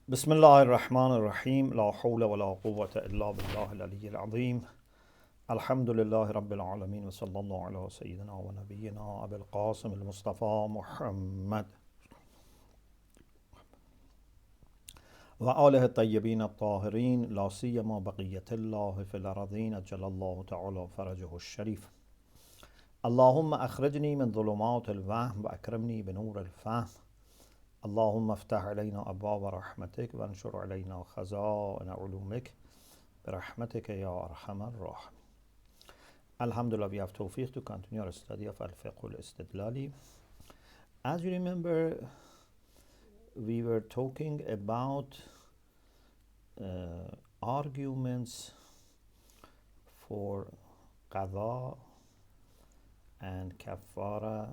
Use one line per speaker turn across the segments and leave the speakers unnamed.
بسم الله الرحمن الرحيم لا حول ولا قوة إلا بالله العلي العظيم الحمد لله رب العالمين وصلى الله على سيدنا ونبينا أبي القاسم المصطفى محمد وآله الطيبين الطاهرين لا سيما بقية الله في الأرضين أجل الله تعالى فرجه الشريف اللهم أخرجني من ظلمات الوهم وأكرمني بنور الفهم اللهم افتح علينا أبواب رحمتك وانشر علينا خزائن علومك برحمتك يا أرحم الراحمين. Alhamdulillah, we have tawfiq to continue our study of Al-Fiqh al-Istidlali. As you remember, we were talking about arguments for qada and kafara,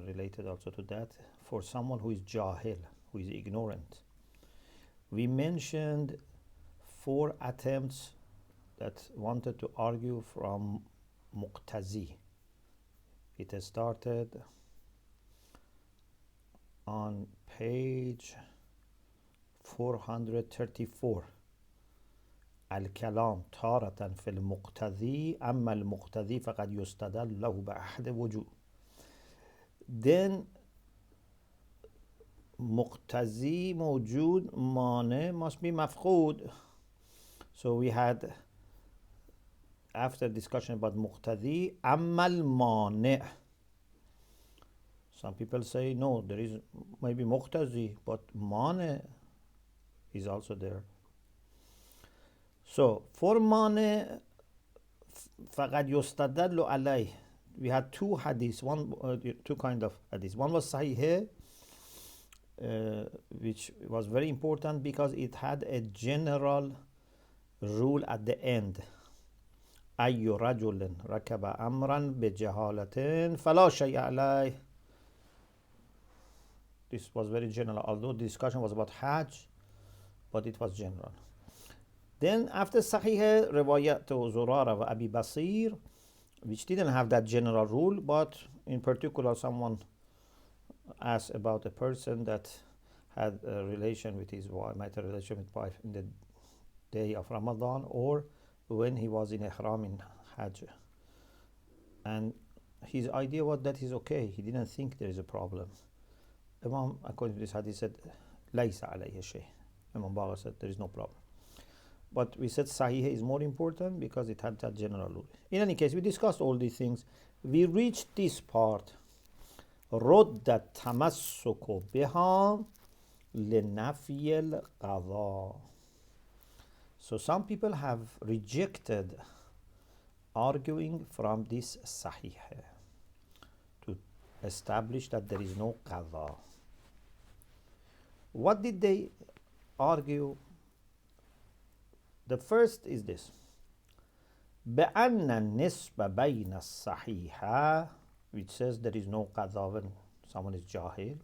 related also to that, for someone who is jahil, who is ignorant. We mentioned 4 attempts that wanted to argue from muqtazi. It started on page 434. الكلام تارة في المقتضي أما المقتضي فقد يستدل له بأحد وجوه. Then مقتضي موجود مانع must be مفقود. So we had, after discussion about مقتضي أما المانع. Some people say no, there is maybe مقتضي, but مانع is also there. So for مانع فقد يستدل عليه, we had 2 hadiths, two kind of hadiths. One was sahih, which was very important because it had a general rule at the end. أي رجل ركب أمرا بجهالة فلا شيء عليه. This was very general, although the discussion was about Hajj, but it was general. Then after Sahih, Riwayat to Zurara wa Abi Basir, which didn't have that general rule, but in particular someone asked about a person that had a relation with his wife, might have a relation with his wife in the day of Ramadan or when he was in Ihram in Hajj. And his idea was that he's okay, he didn't think there is a problem. Imam, according to this hadith, said, Laysa alayhi shay. Imam Bagha said, there is no problem. But we said Sahih is more important because it had that general rule. In any case, we discussed all these things. We reached this part. رد التمسك بها لنفي القضاء. So some people have rejected arguing from this Sahih to establish that there is no qadha. What did they argue? The first is this: بأن النسبة بين الصحيحة, which says there is no qadha when someone is jahil,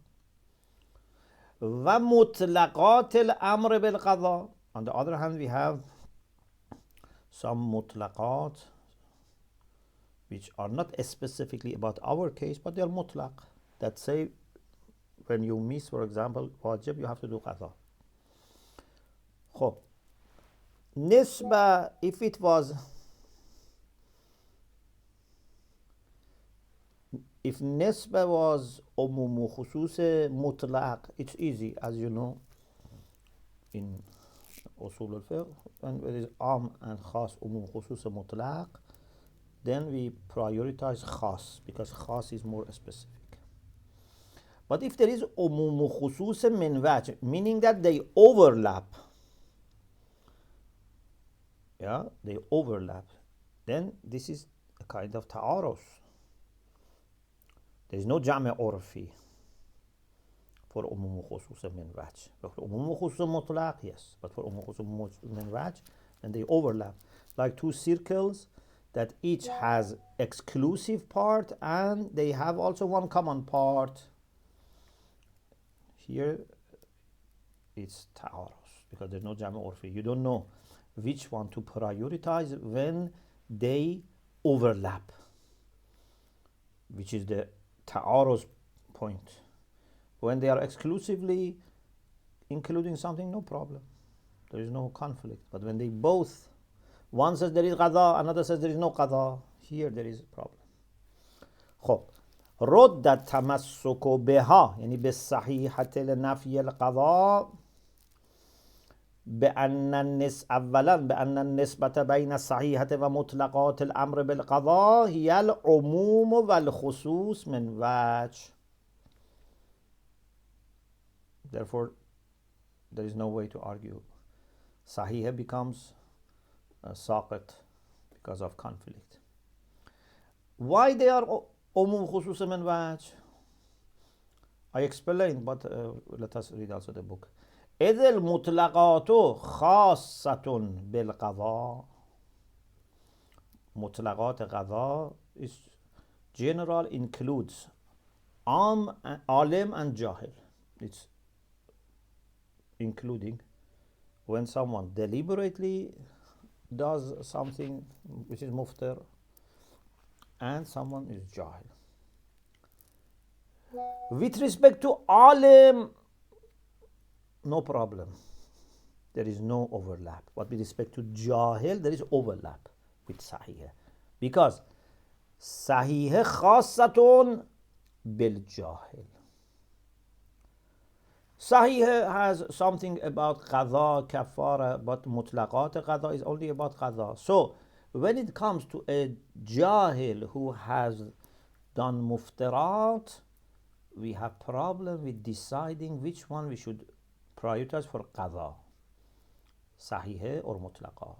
ومطلقات الأمر بالقضاء. On the other hand, we have some mutlaqat which are not specifically about our case, but they are mutlaq, that say when you miss, for example, wajib, you have to do qadha. خب Nisba, if nisba was umum khusus mutlaq, it's easy, as you know, in usul al-fiqh, when there is am and khas, umum khusus mutlaq, then we prioritize khas because khas is more specific. But if there is umum khusus min wajh, meaning that they overlap, they overlap, then this is a kind of ta'arus. There is no jami' urfi for umum khusus min wajh. For umum khusus mutlaq, yes, but for umum khusus min wajh, then they overlap, like 2 circles that each has exclusive part and they have also one common part. Here it's ta'arus because there's no jami' urfi. You don't know which one to prioritize when they overlap, which is the ta'arus point. When they are exclusively including something, no problem. There is no conflict. But when they both, one says there is qada, another says there is no qada, here there is a problem. خب رد التمسك بها یعنی به صحیحة لنفی القضاء اولا بأن النسبة بين الصحيحة ومطلقات الأمر بالقضاء هي العموم والخصوص من وجه. Therefore, there is no way to argue. Sahih becomes saqit because of conflict. Why they are umum khusus min wajh? I explained, but let us read also the book. إذ المطلقات خاصة بالقضاء. مطلقات قضاء is general, includes alim and jahil. It's including when someone deliberately does something which is muftir and someone is jahil. With respect to alim, no problem. There is no overlap. But with respect to jahil, there is overlap with sahih. Because sahih khasatun bil jahil. Sahih has something about qadha, kafara, but mutlaqat qadha is only about qadha. So when it comes to a jahil who has done muftirat, we have problem with deciding which one we should prioritize for qadha, sahih or mutlaqat.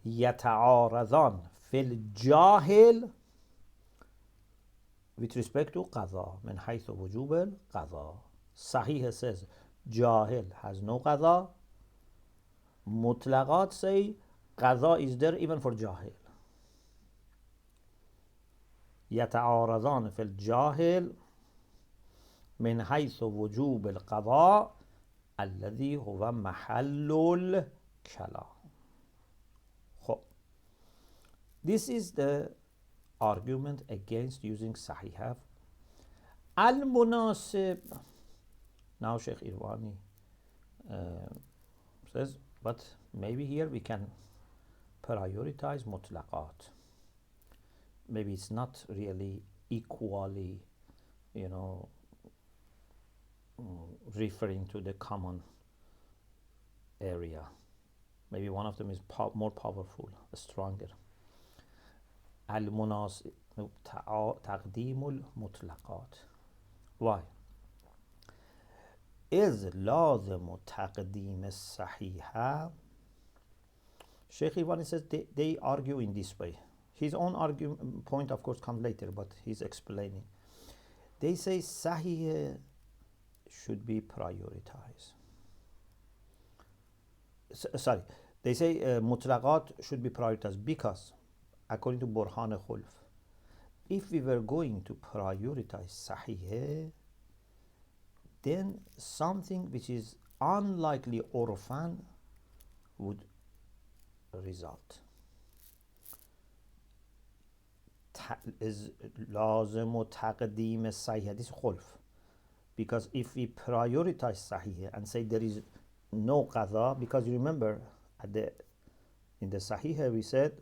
يتعارضان في الجاهل with respect to qadha من حيث وجوب القضاء. Sahih says jahil has no qadha. Mutlaqat say qadha is there even for jahil. يتعارضان في الجاهل من حيث وجوب القضاء الذي هو محل الكلام. خب. This is the argument against using sahih. Al-Munasib. Now Sheikh Irwani says, but maybe here we can prioritize mutlaqat. Maybe it's not really equally, referring to the common area. Maybe one of them is more powerful, stronger. Al-Munasib taqdeem al-mutlaqat. Why? إذ لازم تقديم الصحيحة. Sheikh Irwani says they argue in this way. His own argument point, of course, comes later, but he's explaining. They say sahih should be prioritized. Sorry, they say mutlaqat should be prioritized because, according to Burhan Khulf, if we were going to prioritize sahih, then something which is unlikely urfan would result. Is lazim taqdeem sahih. This is khulf. Because if we prioritize sahih and say there is no qadha, because you remember in the sahih we said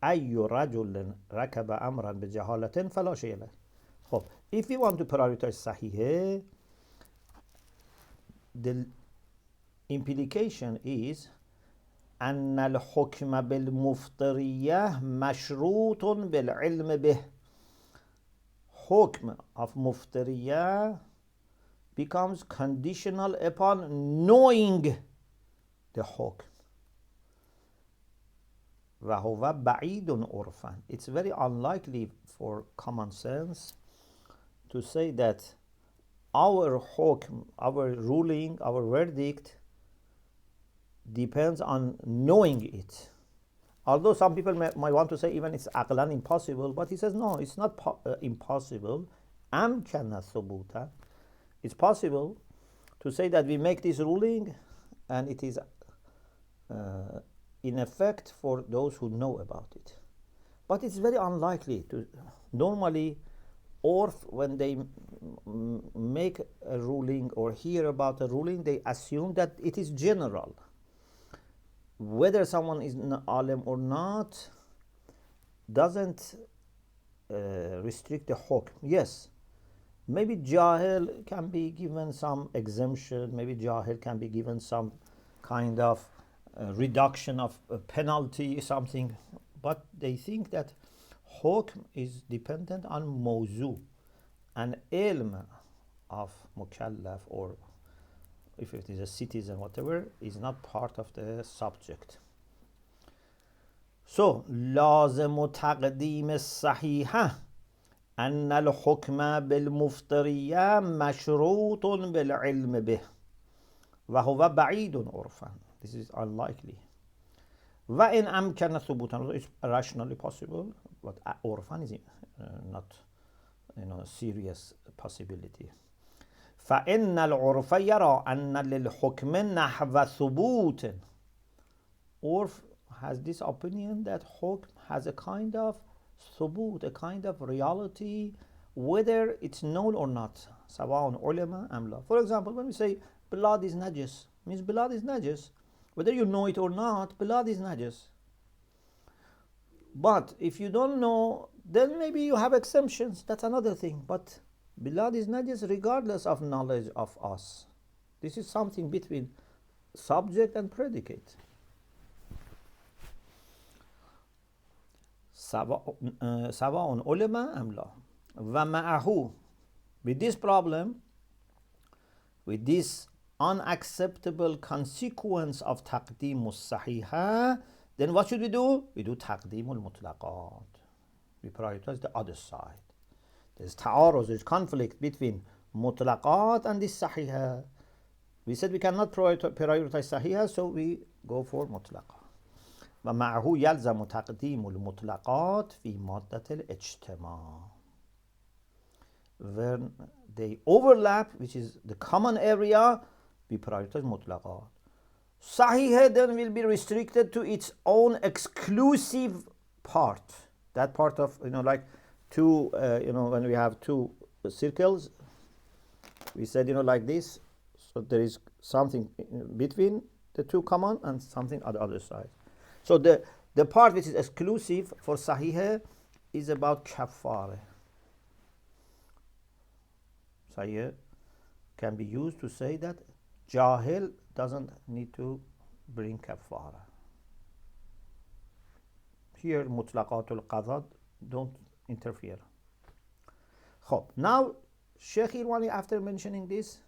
أي رجل ركب أمرا بجهالة فلا شيء له. If we want to prioritize sahih, the implication is أن الحكم بالمفطرية مشروط بالعلم به. Hukm of muftariyah becomes conditional upon knowing the hukm. وهو بعيد عرفا. It's very unlikely for common sense to say that our hukm, our ruling, our verdict depends on knowing it. Although some people might want to say even it's aqlan impossible, but he says no, it's not impossible. Amkana thubuta. It's possible to say that we make this ruling and it is in effect for those who know about it. But it's very unlikely to normally, or when they make a ruling or hear about a ruling, they assume that it is general. Whether someone is an alim or not doesn't restrict the hukm. Yes, maybe jahil can be given some exemption, maybe jahil can be given some kind of reduction of penalty, something, but they think that hukm is dependent on mawzu, an ilm of mukallaf, or if it is a citizen, whatever, is not part of the subject. So لازم تقديم الصحيحة أن الحكم بالمفترية مشروط بالعلم به وهو بعيد عرفا. This is unlikely. وإن أمكن ثبوتا, it's rationally possible, but عرفا is not a serious possibility. فإن العرف يرى أن للحكم نحو ثبوت. Urf has this opinion that hukm has a kind of thubut, a kind of reality, whether it's known or not. Sawa'un ulama am la. For example, when we say blood is najis, means blood is najis. Whether you know it or not, blood is najis. But if you don't know, then maybe you have exemptions. That's another thing. But blood is najis regardless of knowledge of us. This is something between subject and predicate. سواء علم أم لا. ومعه, with this problem, with this unacceptable consequence of تقديم الصحيحة, then what should we do? We do تقديم المطلقات. We prioritize the other side. There's ta'aruz, there's conflict between mutlaqat and this صحيحة. We said we cannot prioritize صحيحة, so we go for مطلقات. ومعه يلزم تقديم المطلقات في مادة الاجتماع. When they overlap, which is the common area, we prioritize mutlaqat. Sahih then will be restricted to its own exclusive part. That part of, like two, when we have two circles, we said, like this. So there is something between the two common and something on the other side. So the part which is exclusive for Sahih is about kafara. Sahih can be used to say that Jahil doesn't need to bring kafara. Here mutlaqatul qadad don't interfere. خب, now Sheikh Irwani, after mentioning this,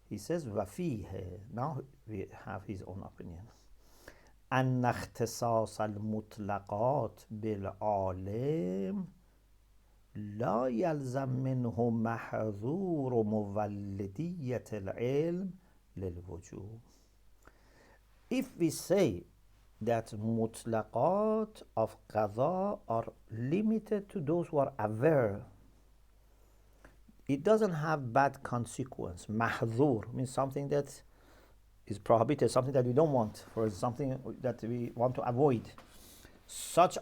he says وَفِيهِ. Now we have his own opinion. أن اختصاص المطلقات بالعالم لا يلزم منه محظور مولدية العلم للوجوب. If we say that mutlaqat of qadha are limited to those who are aware, it doesn't have bad consequence. Mahzur means something that is prohibited, something that we don't want, for something that we want to avoid. Such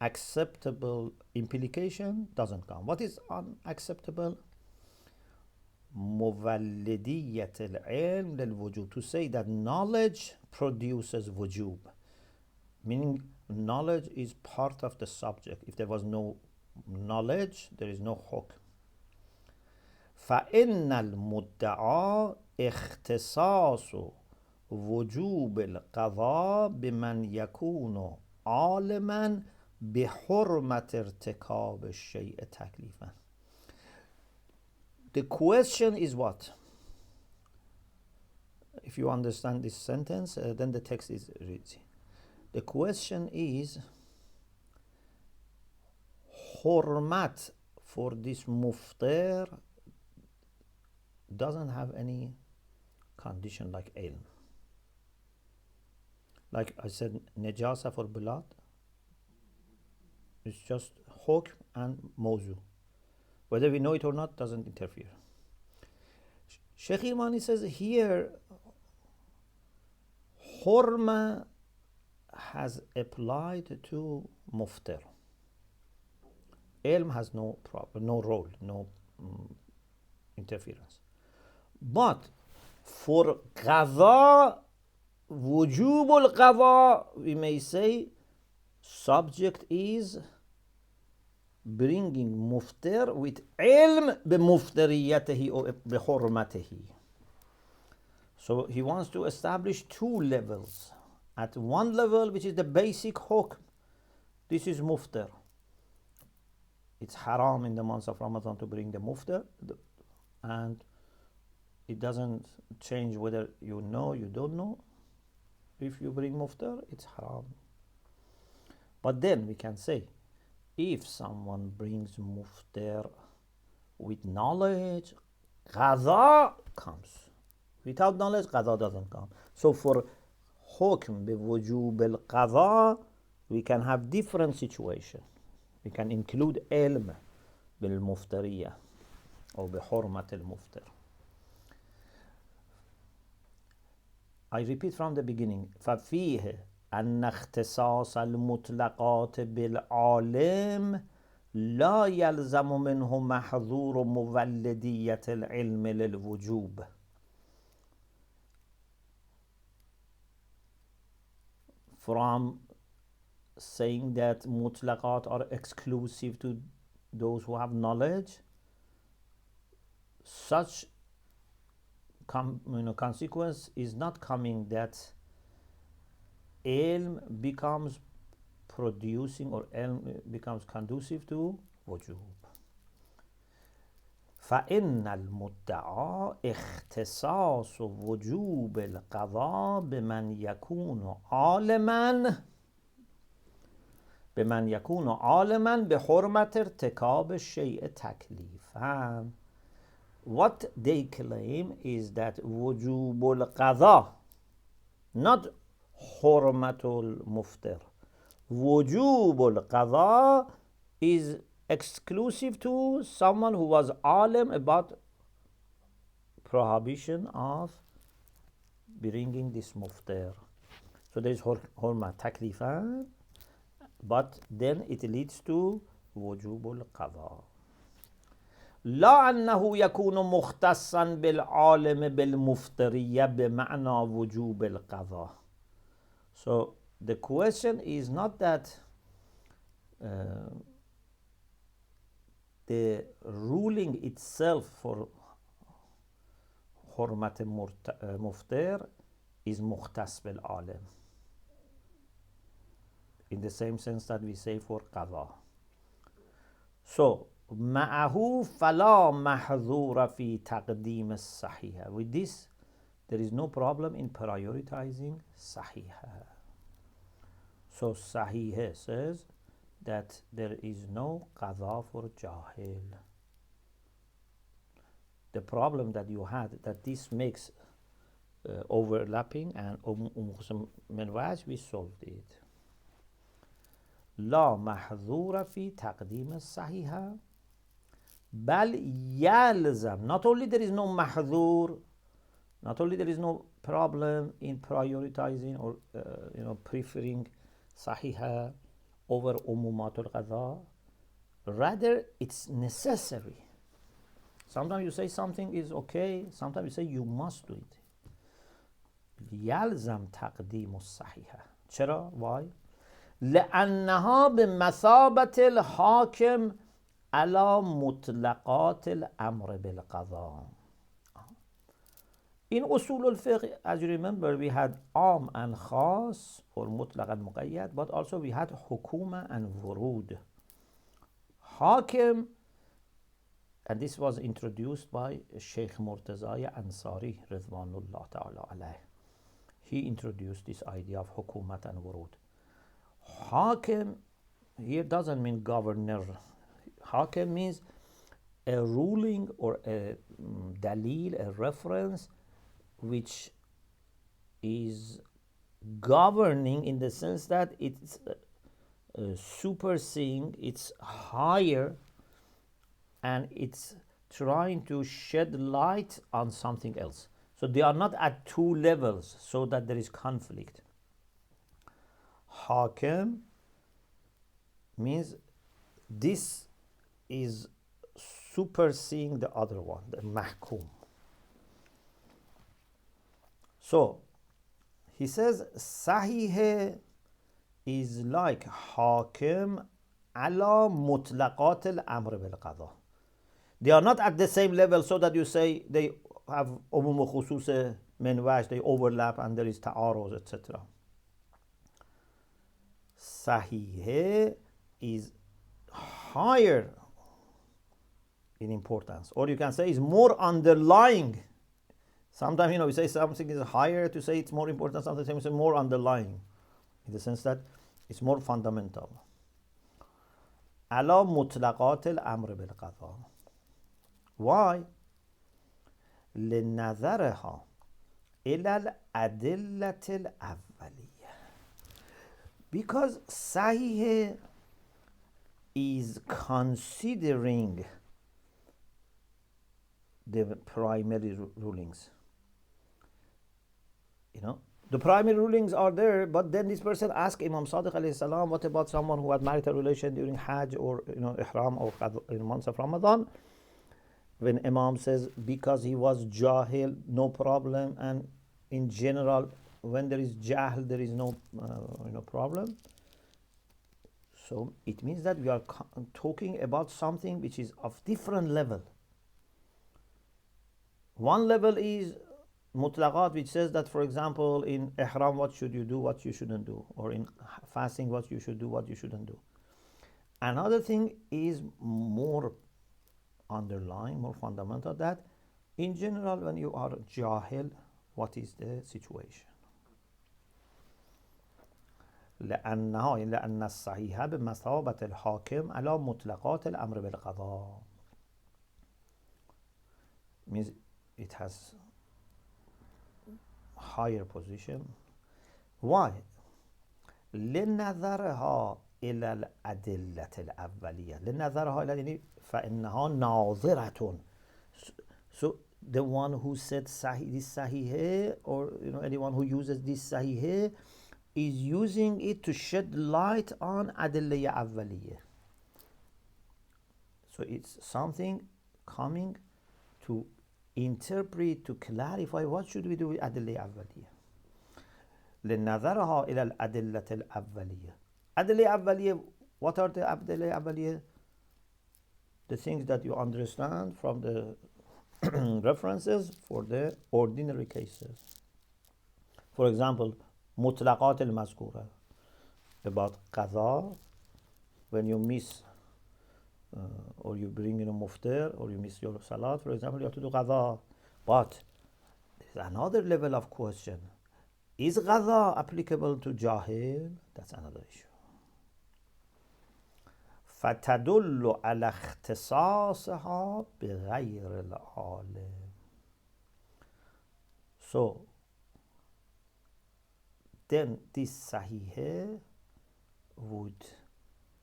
unacceptable implication doesn't come. What is unacceptable? مولدية العلم للوجوب, to say that knowledge produces wujub, meaning knowledge is part of the subject. If there was no knowledge, there is no hukm. فإن المدعى اختصاص وجوب القضاء بمن يكون عالما بحرمة ارتكاب الشيء تكليفا. The question is what? If you understand this sentence, then the text is easy. The question is, hurmat for this muftir doesn't have any condition like ilm. Like I said, najasa for blood, it's just hukm and mawzu. Whether we know it or not doesn't interfere. Sheikh Irwani says here, hurma has applied to muftir. Ilm has no role, no interference. But for qadha, wujub al-qadha, we may say subject is bringing muftir with ilm bimuftiriyatihi or bihurmatihi. So he wants to establish two levels. At one level, which is the basic hukm, this is muftir. It's haram in the months of Ramadan to bring the muftir, and it doesn't change whether you know, you don't know. If you bring muftir, it's haram. But then we can say, if someone brings muftir with knowledge, qadha comes. Without knowledge, qadha doesn't come. So for hukm bi wujub al-qadha, we can have different situations. We can include ilm bil muftariyah or bi hurmat al-muftir. I repeat from the beginning. فَفِيهِ أن اختصاص المطلقات بالعالم لا يلزم منه محظور مولدية العلم للوجوب. From saying that mutlaqat are exclusive to those who have knowledge, such consequence is not coming that ilm becomes producing or ilm becomes conducive to wujub. فإن المدعى اختصاص وجوب القضاء بمن يكون عالما بحرمة ارتكاب الشيء تكليفا. What they claim is that wujub al-qadha, not hurmatul muftir. Wujub al-qadha is exclusive to someone who was alim about prohibition of bringing this muftir. So there is hurma taklifan, but then it leads to wujub al-qadha. لا أنه يكون مختصا بالعالم بالمفترية بمعنى وجوب القضاء. So the question is not that the ruling itself for حرمة مفطر is مختص بالعالم, in the same sense that we say for قضاء. So معه فلا محظور في تقديم الصحيح. With this, there is no problem in prioritizing صحيح. So صحيح says that there is no qadha for jahil. The problem that you had, that this makes overlapping and منواج, we solved it. لا محظور في تقديم الصحيح بل يلزم. Not only there is no mahdur, not only there is no problem in prioritizing or preferring sahiha over umumatul qadha, rather it's necessary. Sometimes you say something is okay, sometimes you say you must do it. يلزم تقديم الصحيحة. چرا؟ Why? لأنها بمثابة الحاكم على مطلقات الأمر بالقضاء. In usul al-fiqh, as you remember, we had am and khas, or mutlaq and muqayyad, but also we had hukuma and wurud. Hakim, and this was introduced by Sheikh Murtazaya Ansari, Ridwanullah ta'ala alayh. He introduced this idea of hukumat and wurud. Hakim here doesn't mean governor. Hakim means a ruling or a dalil, a reference, which is governing in the sense that it's superseding, it's higher, and it's trying to shed light on something else. So they are not at two levels so that there is conflict. Hakim means this is superseding the other one, the mahkum. So he says sahih is like hakim ala mutlaqat al-amr bil-qada. They are not at the same level so that you say they have umum wa khusus min wajh, they overlap and there is ta'aruz, etc. Sahih is higher in importance, or you can say is more underlying. Sometimes, we say something is higher to say it's more important, sometimes we say more underlying, in the sense that it's more fundamental. Ala mutlaqat al-amr bil-qada. Why? لنظرها إلى الأدلة الأولية. Because Sahih is considering the primary rulings. The primary rulings are there, but then this person asked Imam Sadiq alayhi salam, what about someone who had marital relation during Hajj or Ihram or in months of Ramadan? When Imam says because he was jahil, no problem, and in general when there is jahl there is no problem. So it means that we are talking about something which is of different level. One level is mutlaqat, which says that, for example, in ihram what should you do, what you shouldn't do, or in fasting what you should do, what you shouldn't do. Another thing is more underlying, more fundamental, that in general when you are jahil, what is the situation? لأن الصحيح بمثابة الحاكم على مطلقات الأمر بالقضاء. Means it has higher position. Why? لنظرها إلى الأدلة الأولية. لنظرها إلى فإنها ناظرة. So the one who said sahih, this sahih, or anyone who uses this sahih is using it to shed light on adillah awwaliyah. So it's something coming to interpret, to clarify what should we do with adillah awwaliyah. لنظرها إلى الأدلة الأولية. Adillah awwaliyah, what are the adillah awwaliyah? The things that you understand from the references for the ordinary cases. For example, mutlaqat al-mazkura, about qadha, when you miss or you bring in a muftir, or you miss your salat, for example, you have to do qadha. But there is another level of question. Is qadha applicable to jahil? That's another issue. فَتَدُلُّ عَلَى اخْتِصَاصِهَا بِغَيْرِ الْعَالِمِ. So then this sahih would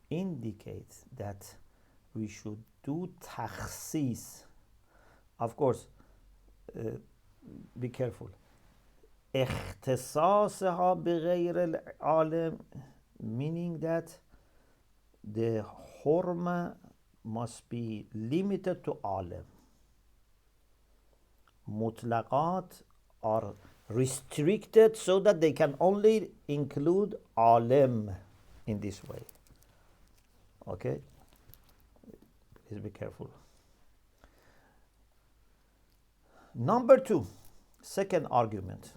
indicate that we should do takhsis. Of course, be careful. اختصاصها بغير العالم, meaning that the hurma must be limited to alim. Mutlaqat are restricted so that they can only include alim in this way. Okay? Please be careful. Number 2, second argument.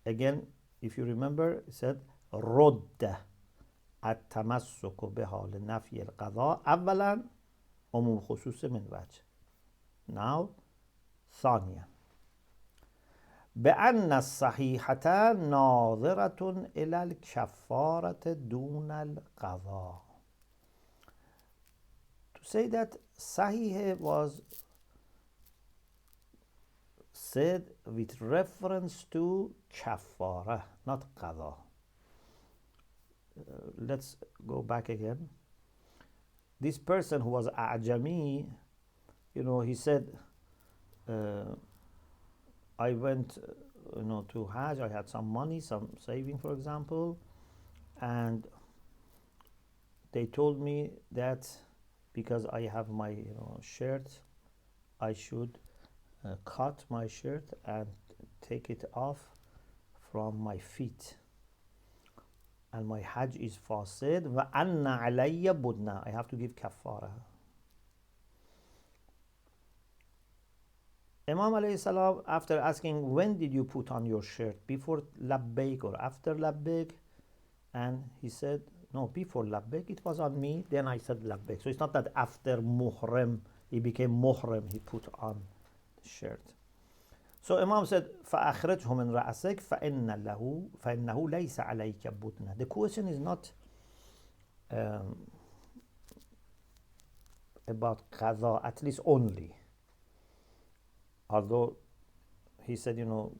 Again, if you remember, it said رد التمسك بها لنفي القضاء أولا عموم خصوص من وجه. Now, ثانيا بأن الصحيحة ناظرة إلى الكفارة دون القضاء. To say that Sahih was said with reference to kafara, not qadha. Let's go back again. This person who was A'jami, he said, I went to Hajj, I had some money, some saving, for example, and they told me that because I have my shirt, I should cut my shirt and take it off from my feet, and my hajj is fasid. Wa anna alayya budna, I have to give kafara. Imam alayhi salam, after asking when did you put on your shirt, before labbaik or after labbaik, and he said no, before labbaik it was on me, then I said labbaik. So it's not that after muhrim he became muhrim he put on the shirt. So Imam said فأخرجه من رأسك فإنه ليس عليك بدنة. The question is not about qadha, at least only, although he said إن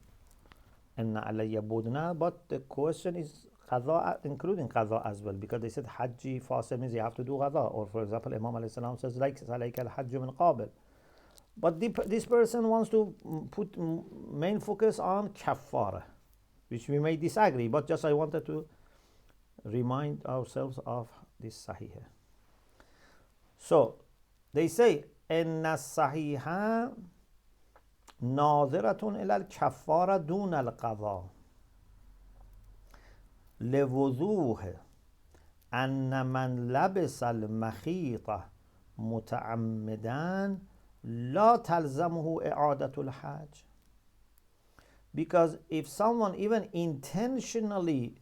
علي بدنة, but the question is qadha, including qadha as well, because they said hajji fasid means you have to do qadha, or for example Imam alayhi salam says like عليك الحج من قابل. But this person wants to put main focus on kafara, which we may disagree, but just I wanted to remind ourselves of this sahih. So they say inna sahiha ناظرة إلى الكفارة دون القضاء لوضوح أن من لبس المخيط متعمدا لا تلزمه إعادة الحج. Because if someone even intentionally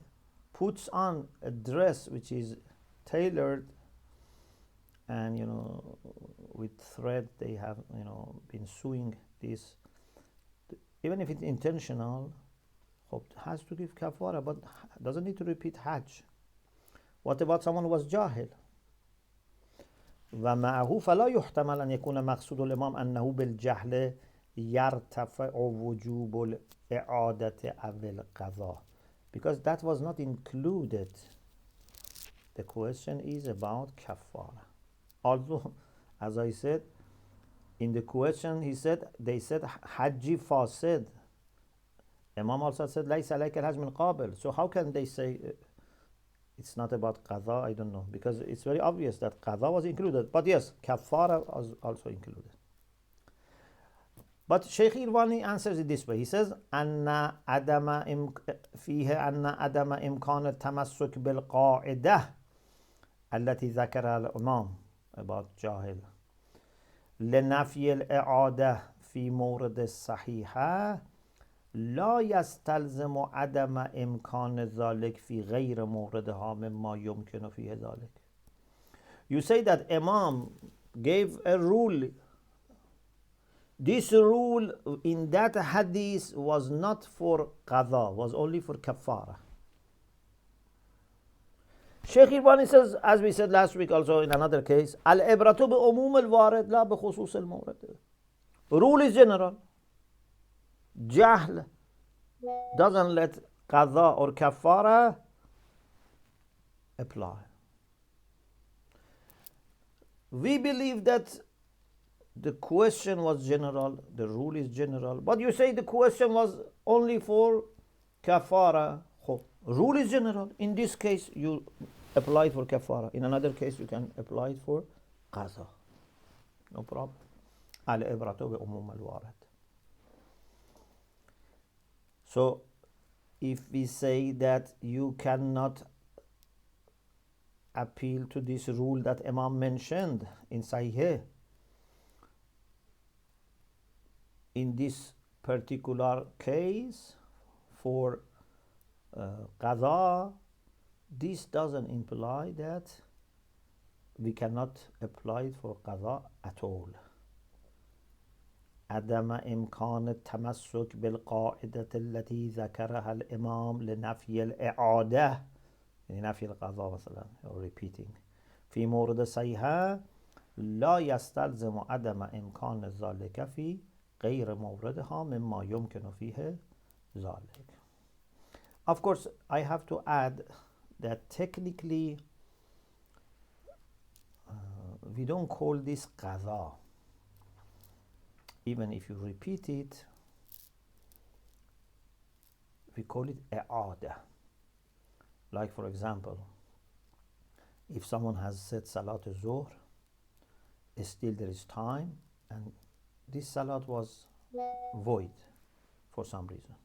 puts on a dress which is tailored and with thread, they have been sewing this, even if it's intentional, has to give kafara, but doesn't need to repeat hajj. What about someone who was jahil? ومعه فلا يحتمل أن يكون مقصود الإمام أنه بالجهل يرتفع وجوب الإعادة أو القضاء, because that was not included. The question is about kafara. Although, as I said, in the question they said hajji fasid. Imam also said ليس عليك الحج من قابل. So how can they say it's not about qadha? I don't know, because it's very obvious that qadha was included, but yes, kafara was also included. But Sheikh Irwani answers it this way. He says أن عدم فيه أن عدم إمكان التمسك بالقاعدة التي ذكرها الإمام about جاهل لنفي الإعادة في مورد الصحيحة لا يستلزم عدم إمكان ذلك في غير موردها مما يمكن فيه ذلك. You say that Imam gave a rule. This rule in that hadith was not for qadha, was only for kafara. Sheikh Irwani says, as we said last week also in another case, al-ibratu bi umum al-warid la bi khusus al-mawrid. Rule is general. Jahl doesn't let qadha or kafara apply. We believe that the question was general, the rule is general, but you say the question was only for kafara. Rule is general. In this case, you apply it for kafara. In another case, you can apply it for qadha. No problem. Al-ibratu bi umum al-warid. So, if we say that you cannot appeal to this rule that Imam mentioned in Sahih, in this particular case for qadha, this doesn't imply that we cannot apply it for qadha at all. عدم إمكان التمسك بالقاعدة التي ذكرها الإمام لنفي الإعادة، يعني نفي القضاء مثلا or repeating في مورد صحيحة لا يستلزم عدم إمكان ذلك في غير موردها مما يمكن فيه ذلك. Of course, I have to add that technically we don't call this qadha. Even if you repeat it, we call it i'ada. Like for example, if someone has said Salat al-Zuhr still there is time, and this salat was void for some reason.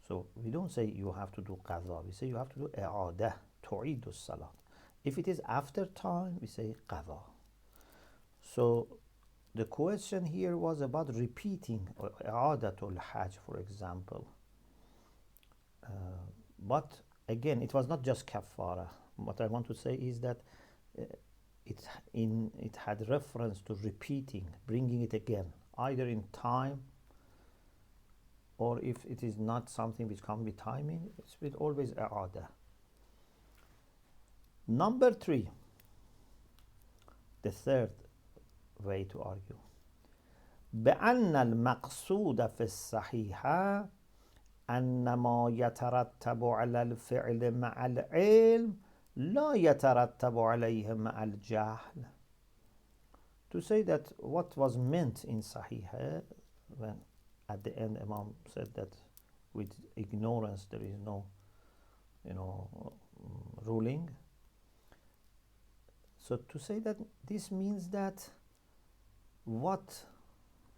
So we don't say you have to do qadha, we say you have to do i'adah, tu'idu salat. If it is after time, we say qadha. So the question here was about repeating i'adatul hajj, for example. But again, it was not just kafara. What I want to say is that it had reference to repeating, bringing it again, either in time, or if it is not something which can be timing, it's with always i'adah. Number 3, the third way to argue. بأن المقصود في الصحيحة أن ما يترتب على الفعل مع العلم لا يترتب عليه مع الجهل. To say that what was meant in Sahih, when at the end Imam said that with ignorance there is no, ruling. So to say that this means that what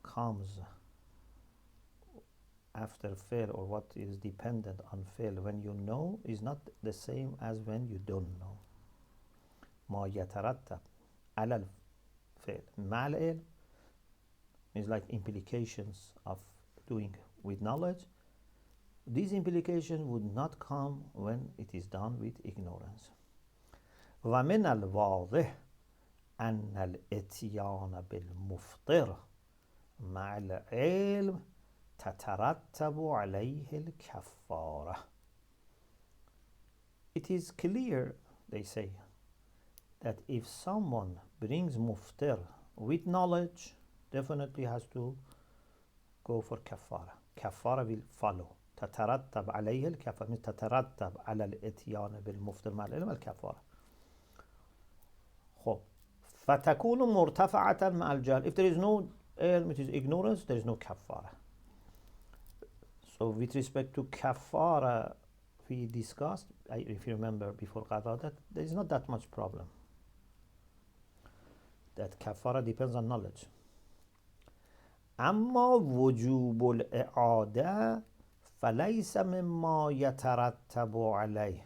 comes after fail, or what is dependent on fail when you know, is not the same as when you don't know. ما يترتب على الفعل مع العلم means like implications of doing with knowledge. These implications would not come when it is done with ignorance. ومن الواضح أن الإتيان بالمفطر مع العلم تترتب عليه الكفارة. It is clear, they say, that if someone brings muftir with knowledge, definitely has to go for kafara. Kafara will follow. تترتب عليه الكفارة means تترتب على الإتيان بالمفطر مع العلم الكفارة. خب فتكون مرتفعة مع الجهل. If there is no ilm, it is ignorance, there is no kafara. So with respect to kafara, we discussed, if you remember before qadha, that there is not that much problem. That kafara depends on knowledge. أما وجوب الإعادة فليس مما يترتب عليه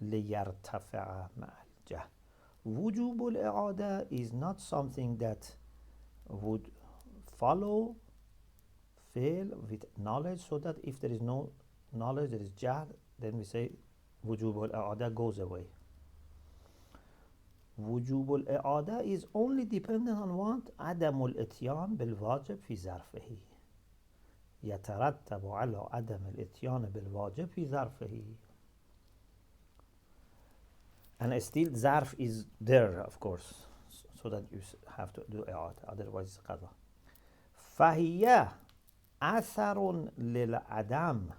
ليرتفع مع الجهل. وجوب الإعادة is not something that would follow fail with knowledge, so that if there is no knowledge, there is jahl, then we say wujub al-i'ada goes away. Wujub al-i'ada is only dependent on what? عدم الاتيان بالواجب في ظرفه. يترتب على عدم الاتيان بالواجب في ظرفه. And still zarf is there, of course, so that you have to do i'ada, otherwise it's qadha. فهي أثر للعدم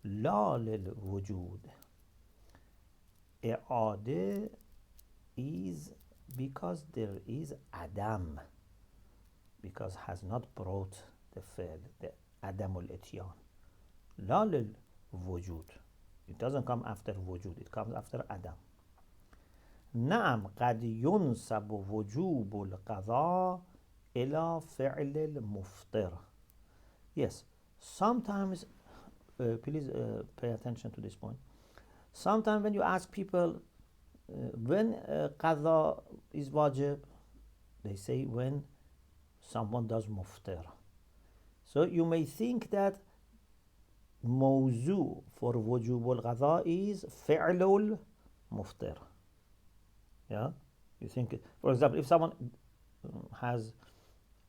لا للوجود. إعادة is because there is adam, because has not brought the fail, the adam al-ityan. لا للوجود. It doesn't come after wujud, it comes after adam. نعم قد ينسب وجوب القضاء إلى فعل المفطر. Yes, sometimes, please pay attention to this point. Sometimes when you ask people when qadha is wajib, they say when someone does muftir. So you may think that mawzu for wujub al-qadha is fi'lul muftir. Yeah, you think, for example, if someone has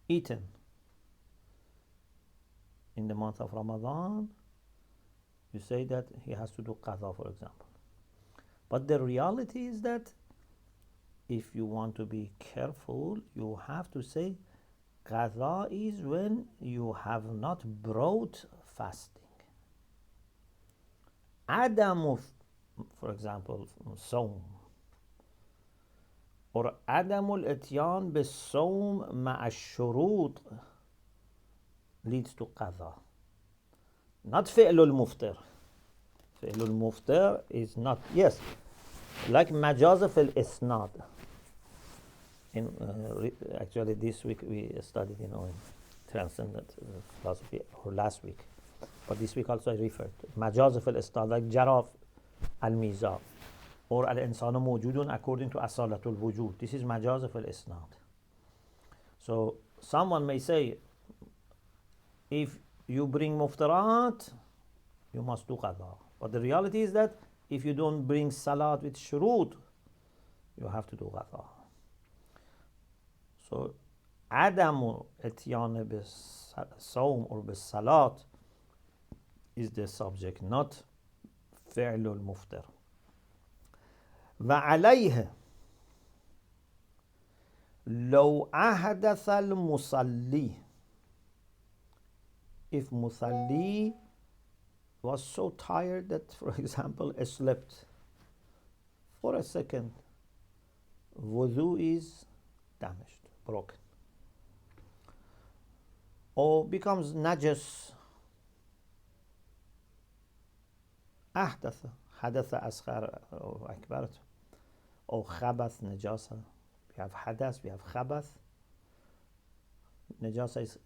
eaten in the month of Ramadan, you say that he has to do qadha, for example. But the reality is that if you want to be careful, you have to say qadha is when you have not brought fasting. Adamu, for example, sawm, or adamul ityan bis sawm ma'a shurut leads to qadha, not fi'lul muftir. Fi'lul muftir is not, yes, like majaz fil isnad. Actually this week we studied in transcendent philosophy, or last week, but this week also I referred مجاز في الإسناد, like جرى الميزان or الإنسان موجود according to أصالة الوجود. This is مجاز في الإسناد. So someone may say, if you bring muftarat, you must do qada. But the reality is that if you don't bring salat with shurut, you have to do qada. So عدم اتيان بالصوم or بالصلاة is the subject, not فعل المفطر. وعليه لو أحدث المصلي, if musalli was so tired that, for example, slept for a second, wudu is damaged, broken, or becomes najas, أحدث, حدث أصغر or أكبر, or خبث, najasa. We have hadas, we have khabath. Najasa is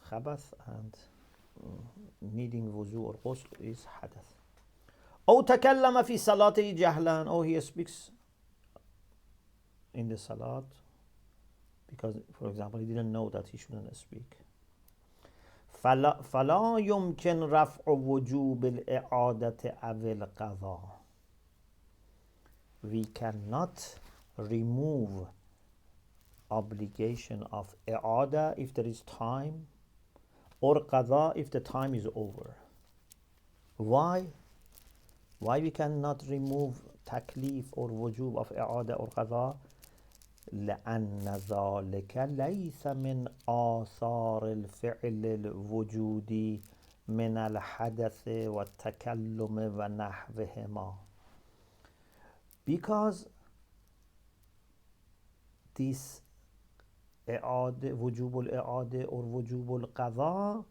khabath, and needing wuzu or ghusl is hadath. أو تكلم في صلاته جهلا, or he speaks in the salat because, for example, he didn't know that he shouldn't speak. فلا يمكن رفع وجوب الإعادة أو القضاء. We cannot remove obligation of i'ada if there is time, or qada if the time is over. Why we cannot remove taklif or wujub of i'ada or qada? لأن ذلك ليس من آثار الفعل الوجودي من الحدث والتكلم ونحوهما. Because this وجوب الإعادة or وجوب القضاء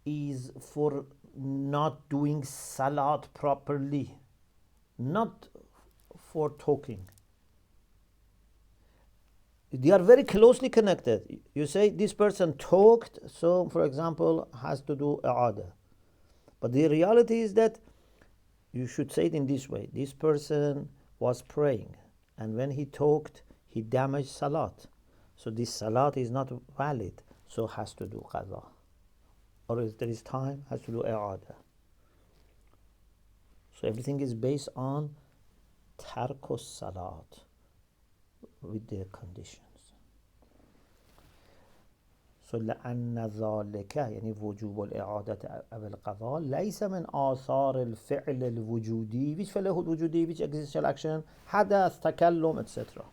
is for not doing salat properly, not for talking. They are very closely connected. You say this person talked, so for example has to do i'ada. But the reality is that you should say it in this way: this person was praying, and when he talked, he damaged salat. So this salat is not valid, so has to do qada. Or if there is time, has to do i'ada. So everything is based on tarkus salat with their conditions. So لأن ذلك يعني وجوب الإعادة أو القضاء ليس من آثار الفعل الوجودي. Which فعل الوجودي, which existential action, حدث, تكلم, etc.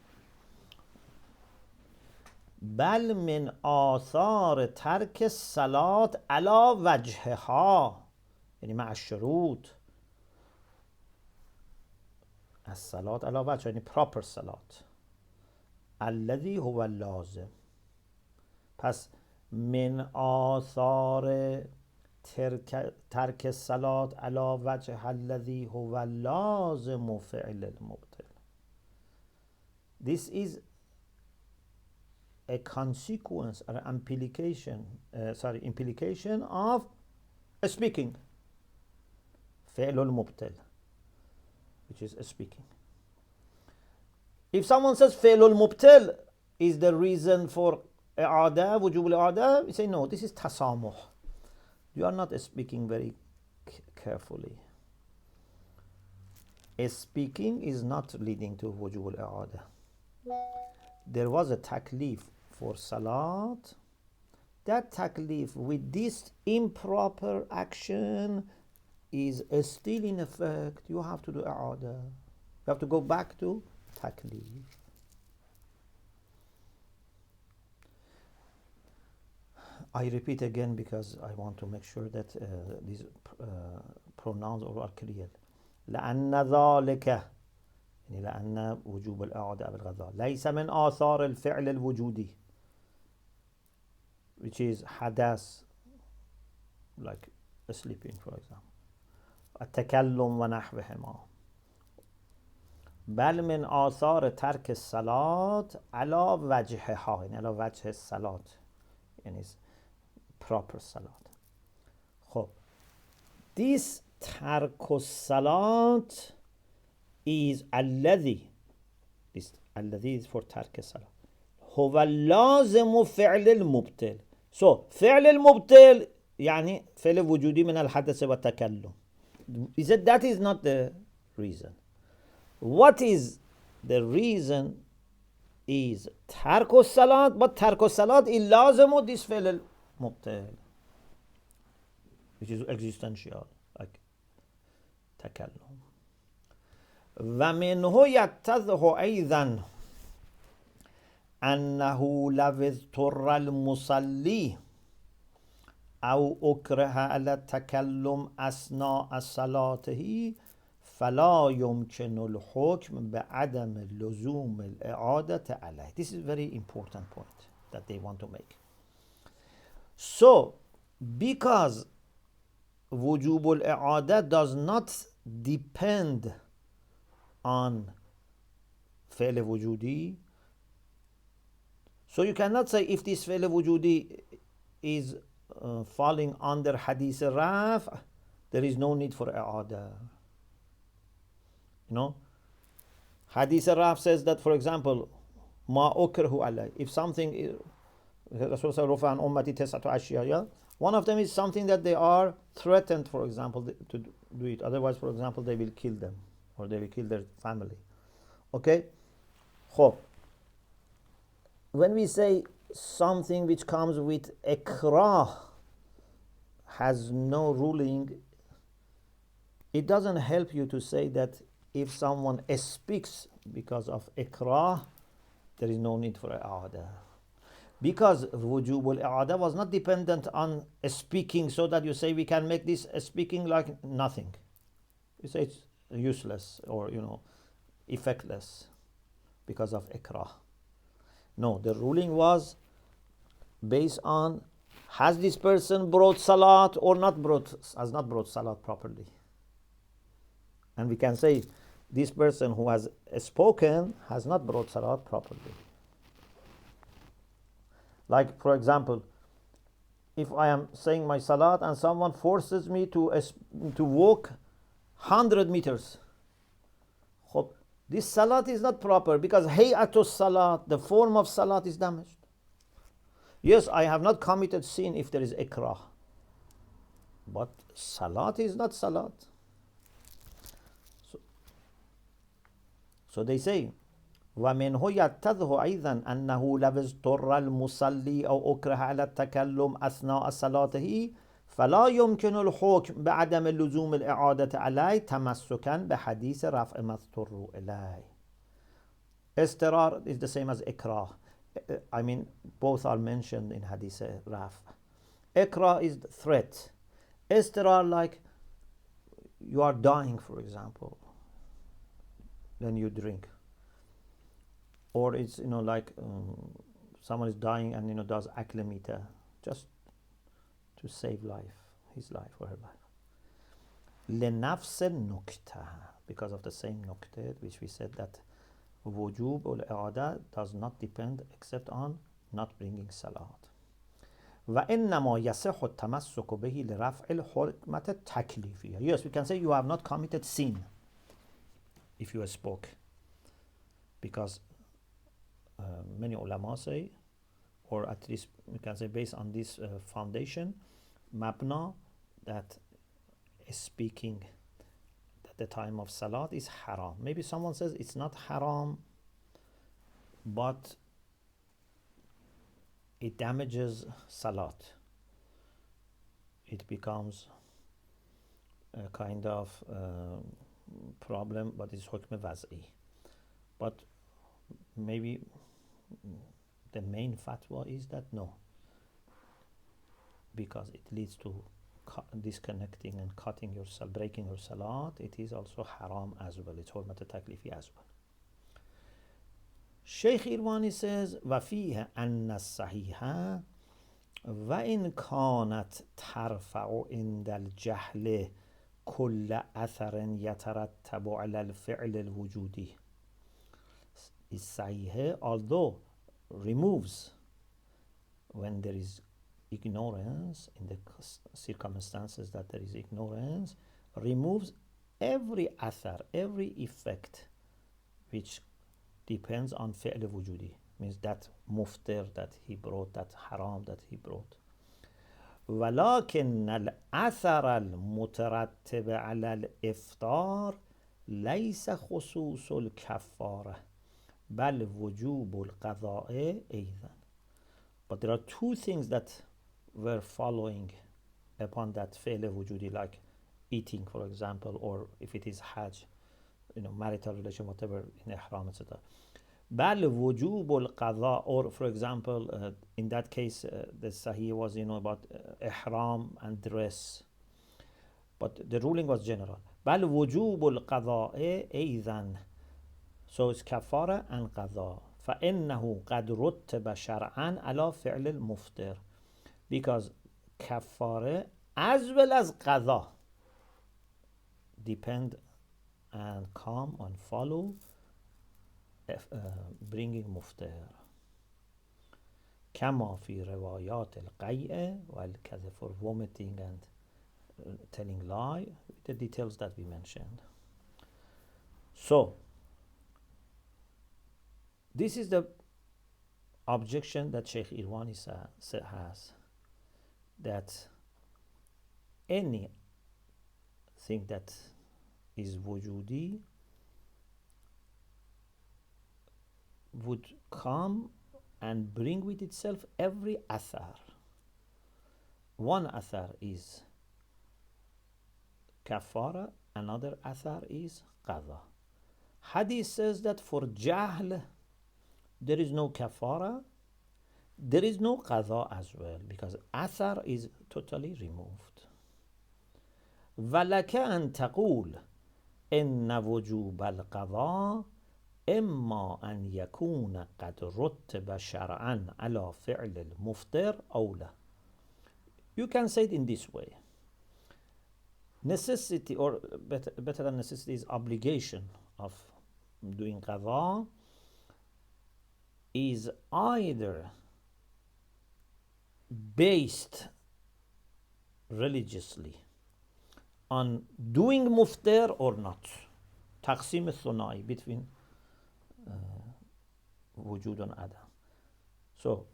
بل من آثار ترك الصلاة على وجهها يعني مع الشروط. الصلاة على وجه يعني proper صلاة. الذي هو اللازم. پس من آثار ترک الصلاة على وجه الذي هو اللازم فعل المبطل. This is a consequence or implication of speaking. فعل المبطل, which is speaking. If someone says فعل المبطل is the reason for i'ada, wujub al-i'ada, we say no, this is tasamuh. You are not speaking very carefully. Speaking is not leading to wujub al-i'ada. There was a taklif for salat. That taklif with this improper action is still in effect. You have to do i'ada. You have to go back to taklif. I repeat again because I want to make sure that these pronouns are clear. لأن ذلك يعني لأن وجوب الإعادة أو القضاء ليس من آثار الفعل الوجودي, which is حدث, like sleeping for example, التكلم ونحوهما, بل من آثار ترک الصلاة على وجهها، یعنی على وجه الصلاة، یعنی proper صلاة. خب this ترک الصلاة is الذي، this الذي is for ترک الصلاة، هو لازم فعل المبطل. so فعل المبطل يعني فعل وجودي من الحدث والتكلم. He said that is not the reason. What is the reason is ترک الصلاة, but ترک الصلاة is لازم this فعل المبطل, which is existential, like تكلم. ومنه يتضح أيضا أنه لو اضطر المصلي أو أكره على التكلم أثناء صلاته فلا يمكن الحكم بعدم لزوم الإعادة عليه. This is a very important point that they want to make. So, because وجوب الإعادة does not depend on فعل وجودي, so you cannot say if this فعل وجودي is falling under حديث الرفع, there is no need for إعادة. You know, Hadith Raf says that, for example, ma ukrahu alay. If something, one of them is something that they are threatened, for example, to do it. Otherwise, for example, they will kill them or they will kill their family. Okay? So, when we say something which comes with ikrah has no ruling, it doesn't help you to say that if someone speaks because of ikrah, there is no need for i'adah. Because wujub al-i'adah was not dependent on speaking, so that you say we can make this speaking like nothing. You say it's useless or, effectless because of ikrah. No, the ruling was based on, has this person brought salat or has not brought salat properly. And we can say this person who has spoken has not brought salat properly. Like, for example, if I am saying my salat and someone forces me to walk 100 meters, this salat is not proper because hayatus salat, the form of salat, is damaged. Yes, I have not committed sin if there is ikrah, but salat is not salat. So they say, وَمِنْهُ يَتَّضْحُ أَيْضًا أَنَّهُ لَوْ اضْطُرَّ الْمُصَلِّي أَوْ أُكْرِهَ عَلَى التَّكَلُّمِ أَثْنَاءَ صَلَاتِهِ فَلَا يُمْكِنُ الْحُكْمُ بِعَدَمِ لُزُومِ الْإِعَادَةِ عَلَيْهِ تَمَسُّكًا بِحَدِيثِ رَفْعِ مَا اضْطُرُّوا إِلَيْهِ. Istirar is the same as ikrah. I mean, both are mentioned in Hadith Raf. Ikrah is the threat. Istirar, like you are dying, for example, then you drink. Or it's, like someone is dying and, does aklamita just to save his life or her life. لنفس النكتة, because of the same nukta, which we said that wujub al-i'adah does not depend except on not bringing salat. وإنما يصح التمسك به لرفع الحكمة التكليفية. Yes, we can say you have not committed sin if you spoke, because many ulama say, or at least we can say based on this foundation, mabna, that speaking at the time of salat is haram. Maybe someone says it's not haram, but it damages salat. It becomes a kind of problem, but it's hukm waz'i. But maybe the main fatwa is that no, because it leads to disconnecting and cutting your breaking your salat, it is also haram as well. It's hurmat taklifi as well. Sheikh Irwani says, وَفِيهَ أَنَّ الصَّحِيحَ وَإِنْ كَانَتْ تَرْفَعُ عِنْدَ الْجَهْلِ كُلَّ أَثَرٍ يَتَرَتَّبُ عَلَى الْفِعْلِ الْوُجُودِ is sahih, although removes when there is ignorance, in the circumstances that there is ignorance, removes every athar, every effect which depends on fi'l wujudi, means that muftir that he brought, that haram that he brought. ولكن الأثر المترتب على الإفطار ليس خصوص الكفارة بل وجوب القضاء أيضا. But there are two things that were following upon that fi'l wujudi, like eating, for example, or if it is hajj, marital relation, whatever, in ihram, etc. بل وجوب القضاء, or for example, in that case, the sahih was, about ihram and dress. But the ruling was general. بل وجوب القضاء أيضا. So it's kafara and qadha. فإنه قد رتب شرعا على فعل المفطر. Because kafara as well as qadha depend and come and follow bringing muftir. كما في روايات القيء والكذب, for vomiting and telling lie, the details that we mentioned. So this is the objection that Sheikh Irwani has, that anything that is wujudi would come and bring with itself every athar. One athar is kafara, another athar is qadha. Hadith says that for jahl there is no kafara, there is no qadha as well, because athar is totally removed. وَلَكَ أَن تَقُولَ إِنَّ وُجُوبَ الْقَضَاءِ إِمَّا أَن يَكُونَ قَدْ رُتِّبَ شَرْعًا عَلَى فِعْلِ الْمُفْطِرِ أَوْ لَا. You can say it in this way. Necessity, or better than necessity, is obligation of doing qadha, is either based religiously on doing muftir or not. Taqsim al-thunai, between wujud and adam. So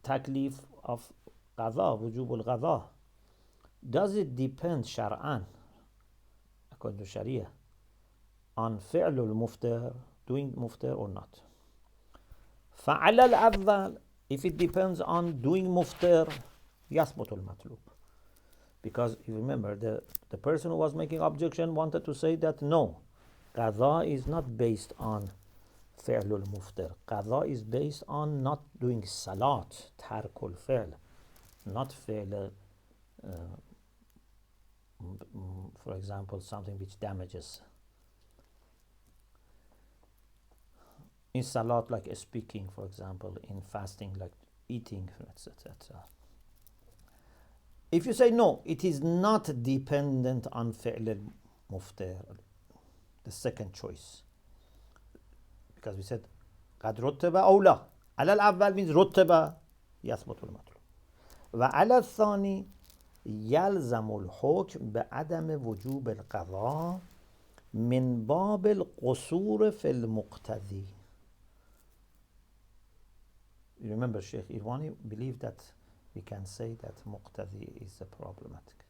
taklif of qadha, wujub al-qadha, does it depend shar'an, according to sharia, on fi'l al-muftir, doing muftir or not? فعلى الأفضل, if it depends on doing muftir, يثبت المطلوب. Because you remember, the person who was making objection wanted to say that no, qadha is not based on fi'lul muftir. Qadha is based on not doing salat, tarkul fi'l, not fi'l, for example, something which damages. In salat, like speaking, for example, in fasting, like eating, etc. If you say no, it is not dependent on fi'l al-muftir, the second choice, because we said قد رتب أو لا. على الأول means رتب يثبت المطلوب. وعلى الثاني يلزم الحكم بعدم وجوب القضاء من باب القصور في المقتضي. You remember Sheikh Irwani believed that we can say that muqtadi is problematic,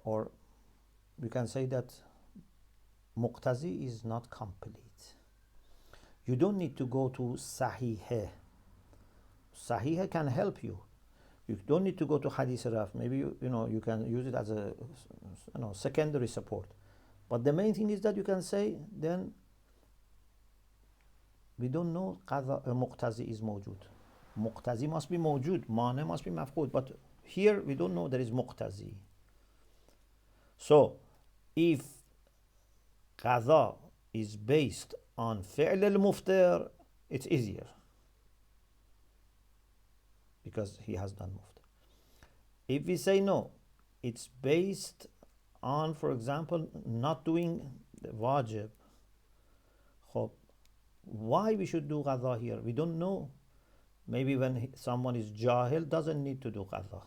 or we can say that muqtazi is not complete. You don't need to go to sahih. Sahih can help you. You don't need to go to hadith raf. Maybe you can use it as a secondary support. But the main thing is that you can say, then we don't know muqtazi is mawjud. Muqtazi must be mawjud, mane must be mafqud, but here we don't know there is muqtazi. So if qadha is based on fi'l al-muftir, it's easier, because he has done muftir. If we say no, it's based on, for example, not doing the wajib, Why we should do qadha here? We don't know. Maybe when someone is jahil, doesn't need to do qadha.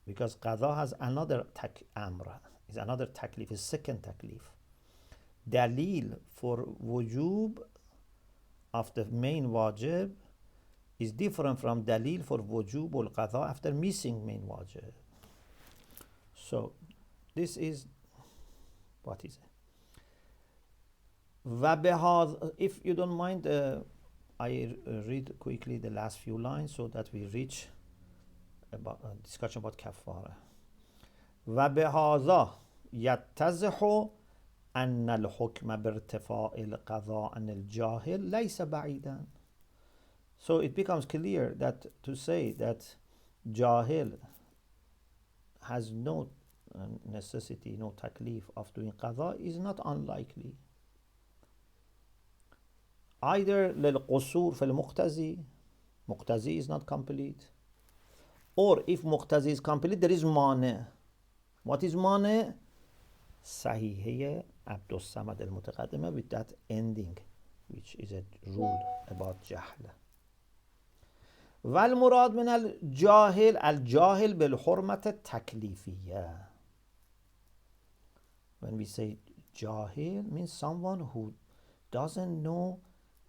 Because qadha has another amra, is another taklif, is second taklif. Dalil for wujub of the main wajib is different from dalil for wujub al-qadha after missing main wajib. So this is, what is it? If you don't mind, I read quickly the last few lines so that we reach about discussion about kafara. وبهذا يتضح أن الحكم بارتفاع القضاء عن الجاهل ليس بعيدا. So it becomes clear that to say that jahil has no necessity, no taklif of doing qadha is not unlikely. Either للقصور في المقتزي, muqtazi is not complete, or if muqtazi is complete, there is mane. What is mane? Sahihiyya Abdus Samad al-Mutaqaddimah, with that ending, which is a rule about jahl. والمراد من الجاهل الجاهل بالحرمة التكليفية. When we say jahil, means someone who doesn't know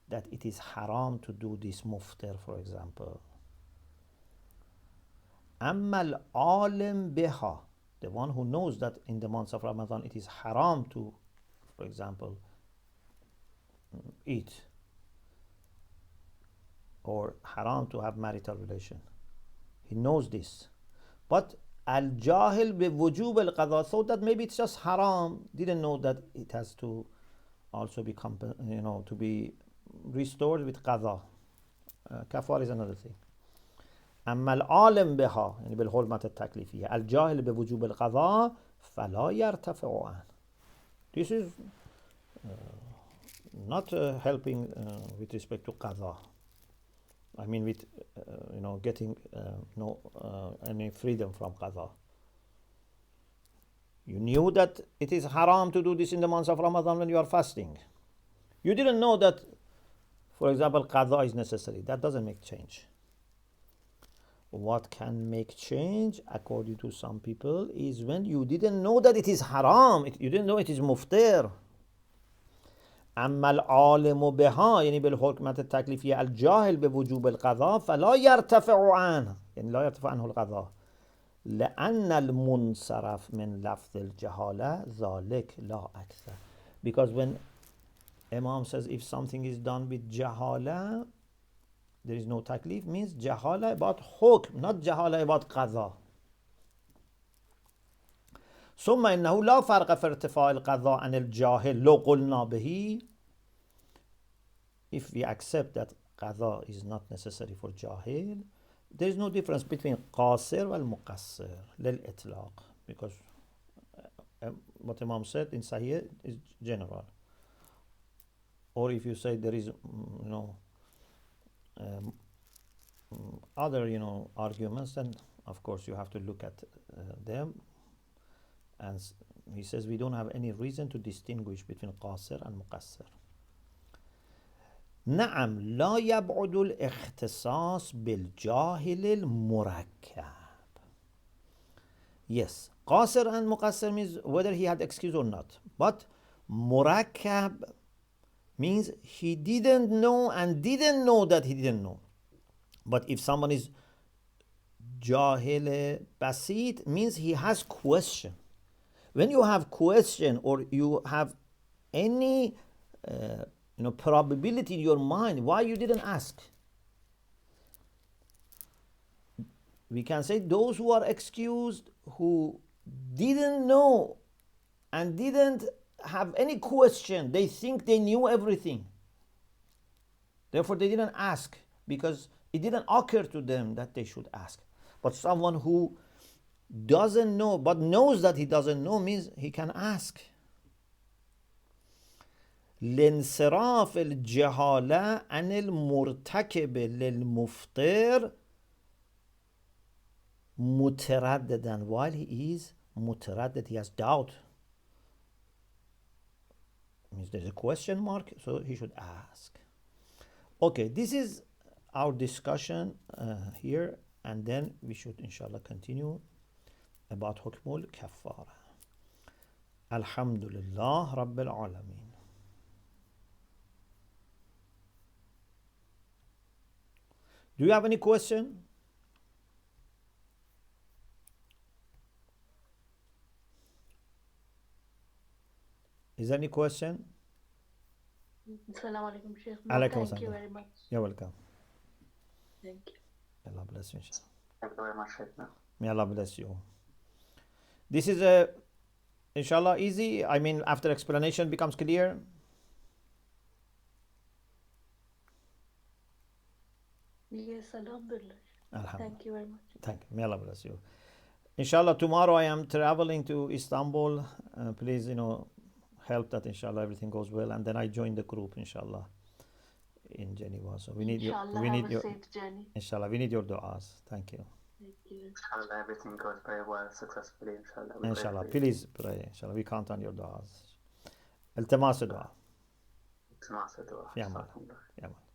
that it is haram to do this muftir, for example. أما العالم بها, the one who knows that in the months of Ramadan it is haram to, for example, eat, or haram to have marital relation. He knows this. But al-jahil bi wujub al-qadha thought that maybe it's just haram, didn't know that it has to also be to be restored with qadha. Kafar is another thing. أما العالم بها يعني بالحرمة التكليفية الجاهل بوجوب القضاء فلا يرتفع عنه. This is not helping with respect to qadha. I mean with getting any freedom from qadha. You knew that it is haram to do this in the months of Ramadan when you are fasting. You didn't know that, for example, qadha is necessary. That doesn't make change. What can make change, according to some people, is when you didn't know that it is haram, you didn't know it is muftir. أما العالم بها يعني بالحكمة التكليفية الجاهل بوجوب القضاء فلا يرتفع عنه يعني لا يرتفع عنه القضاء لأن المنصرف من لفظ الجهالة ذلك لا أكثر. Because when Imam says if something is done with jahala, there is no taklif, means jahala about hukm, not jahala about qadha. ثم إنه لا فرق في ارتفاع القضاء عن الجاهل لو قلنا به. If we accept that qadha is not necessary for jahil, there is no difference between qasir and muqassir للإطلاق, because what Imam said in Sahih is general. Or if you say there is other arguments, then of course you have to look at them. And he says we don't have any reason to distinguish between qasir and muqassir. نعم لا يبعد الاختصاص بالجاهل المركب. Yes, qasir and muqassir means whether he had excuse or not. But murakkab means he didn't know and didn't know that he didn't know. But if someone is jahil basit, means he has question. When you have question or you have any probability in your mind why you didn't ask, we can say those who are excused, who didn't know and didn't have any question, they think they knew everything, therefore they didn't ask because it didn't occur to them that they should ask. But someone who doesn't know but knows that he doesn't know means he can ask. لانصراف الجهالة عن المرتكب للمفطر مترددا, while he is mutaraddid, he has doubt means there's a question mark, so he should ask. Okay, this is our discussion here, and then we should inshallah continue about hukmul kaffara. Alhamdulillah Rabbil Alameen. Do you have any question? Is there any question?
Assalamu alaikum, Sheikh.
Alaikum
Thank you
assalam.
very much.
You're welcome.
Thank you.
May Allah bless you, inshallah.
Thank you very much, Sheikh.
May Allah bless you. This is a inshallah easy. I mean, after explanation becomes clear.
Yes, Alhamdulillah.
Alhamdulillah.
Thank you very much.
Thank you. May Allah bless you. Inshallah, tomorrow I am traveling to Istanbul. Please, help that inshallah everything goes well, and then I join the group inshallah in Geneva. So we need
Inshallah,
your
have a safe journey.
inshallah, we need your du'as. Thank you.
Thank you.
Inshallah, everything goes very well, successfully, inshallah. We pray
Inshallah,
for you.
please pray. Inshallah, we count on your du'as. التماس دعاء.
It's not a dua.
في أمان.
Jazakumullah.
في أمان.